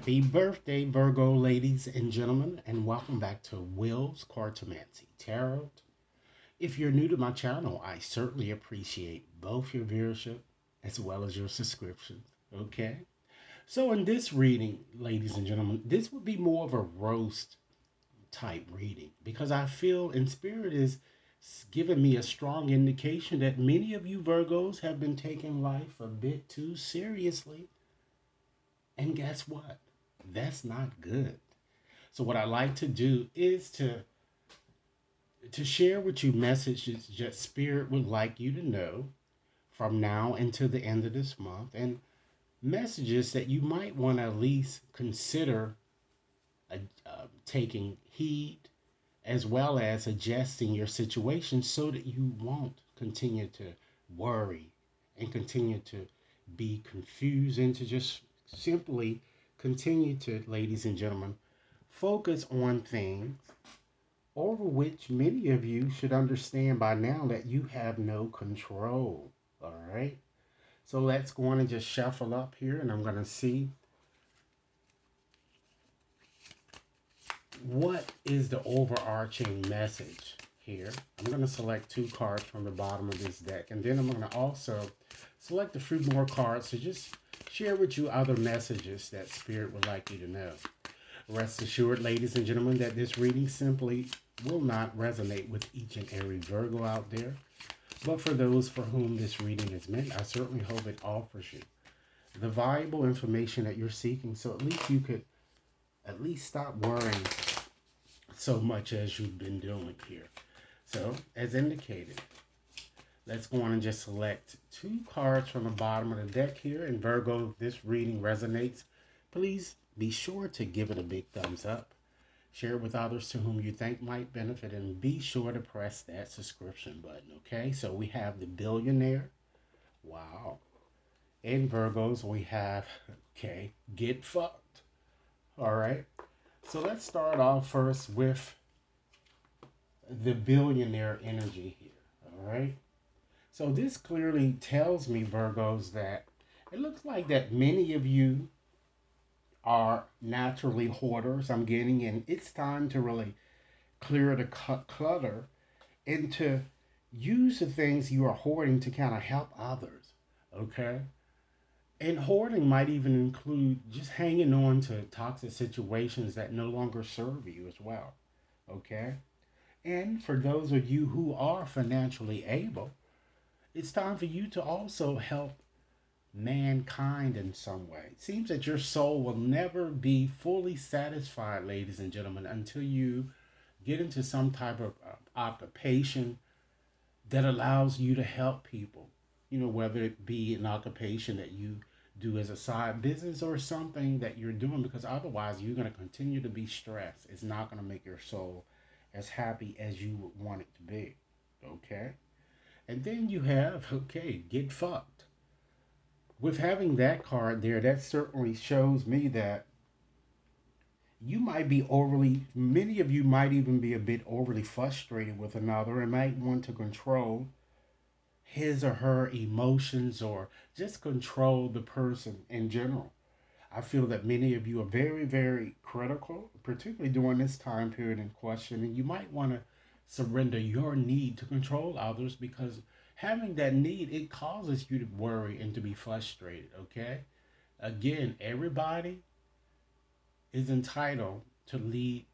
Happy birthday, Virgo, ladies and gentlemen, and welcome back to Will's Cartomancy Tarot. If you're new to my channel, I certainly appreciate both your viewership as well as your subscriptions. Okay? So, in this reading, ladies and gentlemen, this would be more of a roast type reading because I feel in spirit is giving me a strong indication that many of you Virgos have been taking life a bit too seriously. And guess what? That's not good. So what I like to do is to share with you messages that spirit would like you to know from now until the end of this month, and messages that you might want to at least consider taking heed, as well as adjusting your situation so that you won't continue to worry and continue to be confused, and to just simply continue to, ladies and gentlemen, focus on things over which many of you should understand by now that you have no control. All right. So let's go on and just shuffle up here, and I'm going to see what is the overarching message here. I'm going to select two cards from the bottom of this deck, and then I'm going to also select a few more cards to just share with you other messages that Spirit would like you to know. Rest assured, ladies and gentlemen, that this reading simply will not resonate with each and every Virgo out there. But for those for whom this reading is meant, I certainly hope it offers you the valuable information that you're seeking, so at least you could at least stop worrying so much as you've been doing here. So, as indicated, let's go on and just select two cards from the bottom of the deck here. And Virgo, if this reading resonates, please be sure to give it a big thumbs up. Share it with others to whom you think might benefit, and be sure to press that subscription button, okay? So we have the billionaire. Wow. In Virgos, we have, okay, get fucked. All right. So let's start off first with the billionaire energy here. All right. So this clearly tells me, Virgos, that it looks like that many of you are naturally hoarders. I'm getting, and it's time to really clear the clutter and to use the things you are hoarding to kind of help others. Okay. And hoarding might even include just hanging on to toxic situations that no longer serve you as well. Okay. And for those of you who are financially able, it's time for you to also help mankind in some way. It seems that your soul will never be fully satisfied, ladies and gentlemen, until you get into some type of occupation that allows you to help people. You know, whether it be an occupation that you do as a side business or something that you're doing, because otherwise you're going to continue to be stressed. It's not going to make your soul as happy as you would want it to be. Okay? And then you have, okay, get fucked. With having that card there, that certainly shows me that you might be overly, many of you might even be a bit overly frustrated with another and might want to control his or her emotions, or just control the person in general. I feel that many of you are very, very critical, particularly during this time period in question, and you might want to surrender your need to control others, because having that need, it causes you to worry and to be frustrated, okay? Again, everybody is entitled to lead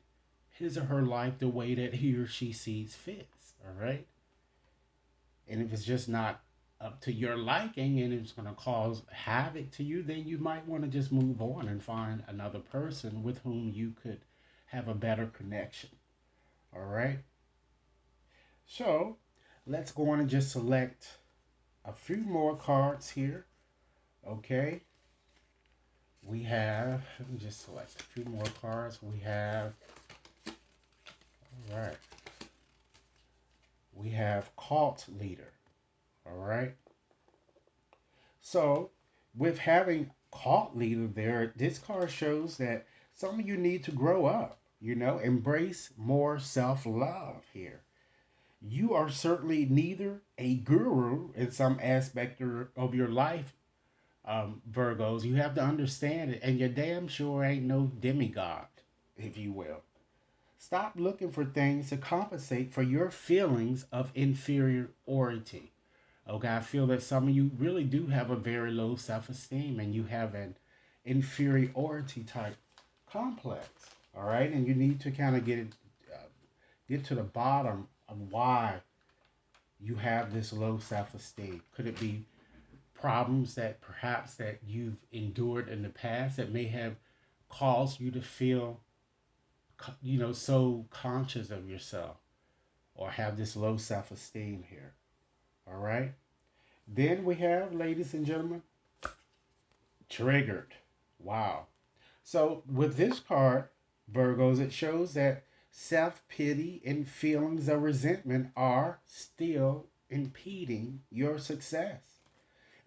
his or her life the way that he or she sees fit, all right? And if it's just not up to your liking and it's going to cause havoc to you, then you might want to just move on and find another person with whom you could have a better connection. All right. So let's go on and just select a few more cards here. Okay. We have, let me just select a few more cards. We have, all right. We have cult leader. All right. So, with having cult leader there, this card shows that some of you need to grow up, you know, embrace more self love here. You are certainly neither a guru in some aspect of your life, Virgos, you have to understand it, and you're damn sure ain't no demigod, if you will. Stop looking for things to compensate for your feelings of inferiority. Okay, I feel that some of you really do have a very low self esteem and you have an inferiority type complex. All right, and you need to kind of get to the bottom of why you have this low self esteem. Could it be problems that perhaps that you've endured in the past that may have caused you to feel, so conscious of yourself or have this low self esteem here? All right. Then we have, ladies and gentlemen, triggered. Wow. So with this card, Virgos, it shows that self pity and feelings of resentment are still impeding your success.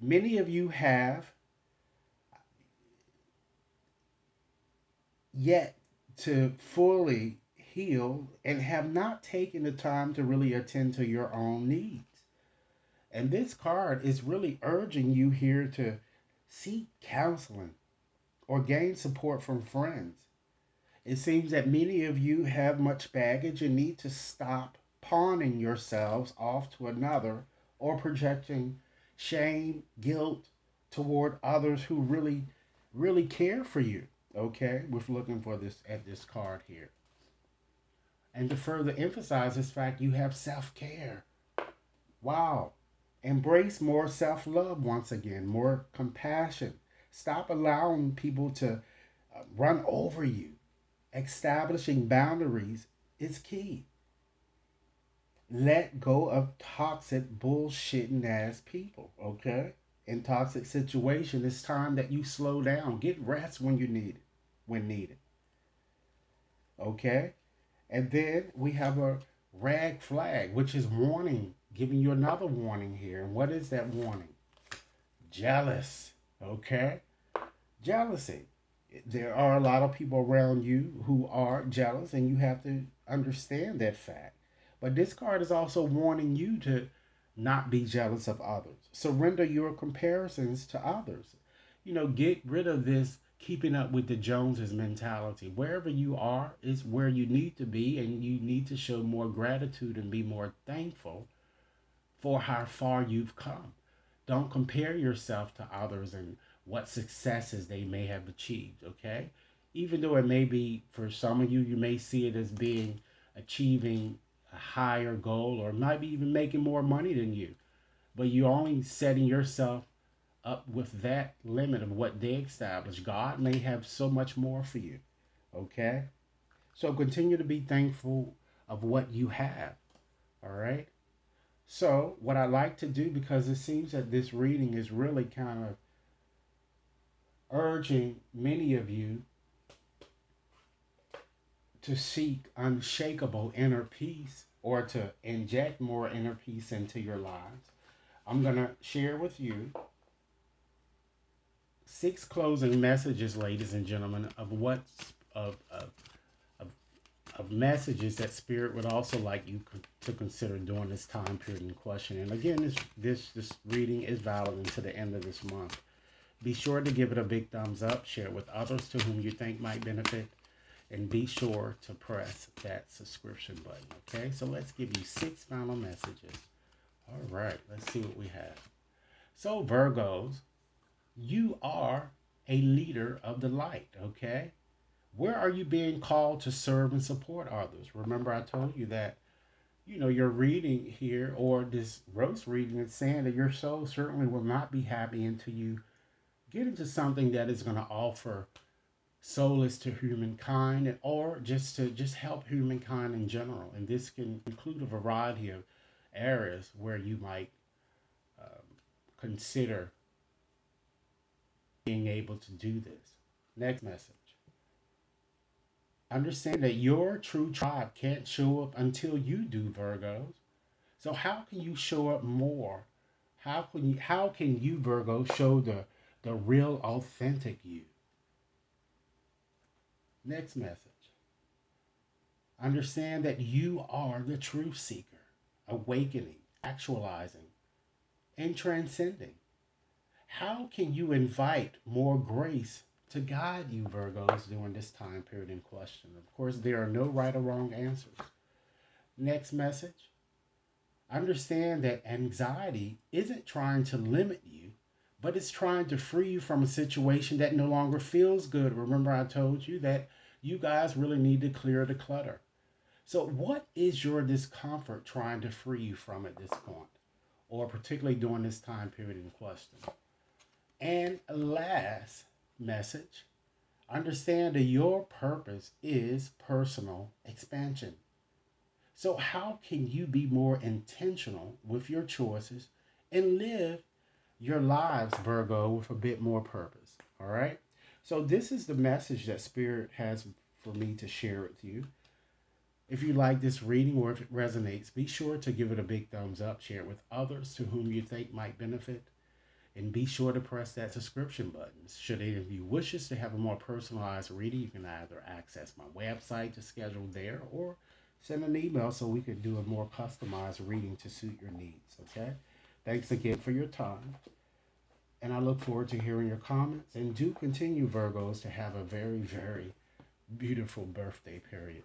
Many of you have yet to fully heal and have not taken the time to really attend to your own needs. And this card is really urging you here to seek counseling or gain support from friends. It seems that many of you have much baggage and need to stop pawning yourselves off to another or projecting shame, guilt toward others who really care for you. Okay, we're looking for this at this card here. And to further emphasize this fact, you have self care. Wow. Embrace more self love once again, more compassion. Stop allowing people to run over you. Establishing boundaries is key. Let go of toxic, bullshitting ass people, okay? In toxic situation, it's time that you slow down. Get rest when you need it, when needed, okay? And then we have a red flag, which is warning, giving you another warning here. And what is that warning? Jealous, okay? Jealousy. There are a lot of people around you who are jealous, and you have to understand that fact. But this card is also warning you to not be jealous of others. Surrender your comparisons to others. Get rid of this keeping up with the Joneses mentality. Wherever you are is where you need to be, and you need to show more gratitude and be more thankful for how far you've come. Don't compare yourself to others and what successes they may have achieved, okay? Even though it may be, for some of you, you may see it as being achieving a higher goal or might be even making more money than you. But you're only setting yourself up with that limit of what they established. God may have so much more for you, okay? So continue to be thankful of what you have, all right? So, what I like to do, because it seems that this reading is really kind of urging many of you to seek unshakable inner peace or to inject more inner peace into your lives, I'm going to share with you 6 closing messages, ladies and gentlemen, of messages that Spirit would also like you to consider during this time period in question. And again, this reading is valid until the end of this month. Be sure to give it a big thumbs up, share it with others to whom you think might benefit, and be sure to press that subscription button. Okay, so let's give you 6 final messages. All right, let's see what we have. So, Virgos, you are a leader of the light, okay? Where are you being called to serve and support others? Remember, I told you that, your reading here, or this roast reading, is saying that your soul certainly will not be happy until you get into something that is going to offer solace to humankind, or just help humankind in general. And this can include a variety of areas where you might um, consider being able to do this. Next message. Understand that your true tribe can't show up until you do, Virgos. So how can you show up more? How can you Virgo show the real authentic you? Next message. Understand that you are the truth seeker, awakening, actualizing, and transcending. How can you invite more grace to guide you, Virgos, during this time period in question? Of course, there are no right or wrong answers. Next message. Understand that anxiety isn't trying to limit you, but it's trying to free you from a situation that no longer feels good. Remember, I told you that you guys really need to clear the clutter. So, what is your discomfort trying to free you from at this point, or particularly during this time period in question? And last message, understand that your purpose is personal expansion. So, how can you be more intentional with your choices and live your lives, Virgo, with a bit more purpose? All right. So, this is the message that Spirit has for me to share with you. If you like this reading or if it resonates, be sure to give it a big thumbs up, share it with others to whom you think might benefit, and be sure to press that subscription button. Should any of you wishes to have a more personalized reading, you can either access my website to schedule there or send an email so we could do a more customized reading to suit your needs. Okay? Thanks again for your time. And I look forward to hearing your comments. And do continue, Virgos, to have a very, very beautiful birthday period.